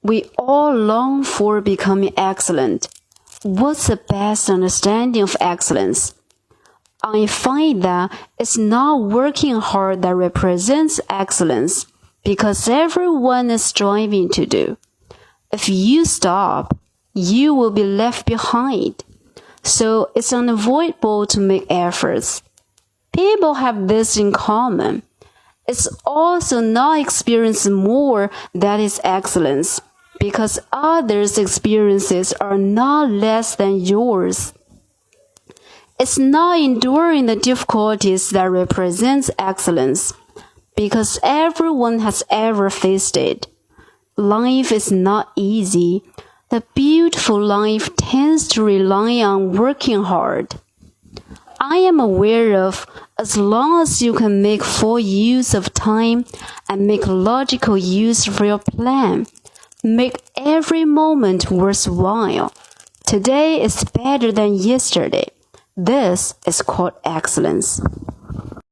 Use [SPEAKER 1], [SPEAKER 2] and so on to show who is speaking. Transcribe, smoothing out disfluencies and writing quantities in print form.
[SPEAKER 1] We all long for becoming excellent. What's the best understanding of excellence? I find that it's not working hard that represents excellence, because everyone is striving to do. If you stop, you will be left behind. So it's unavoidable to make efforts. People have this in common. It's also not experiencing more that is excellence, because others' experiences are not less than yours. It's not enduring the difficulties that represents excellence, because everyone has ever faced it. Life is not easy. The beautiful life tends to rely on working hard. I am aware of, as long as you can make full use of time and make logical use of your plan, make every moment worthwhile. Today is better than yesterday. This is called excellence.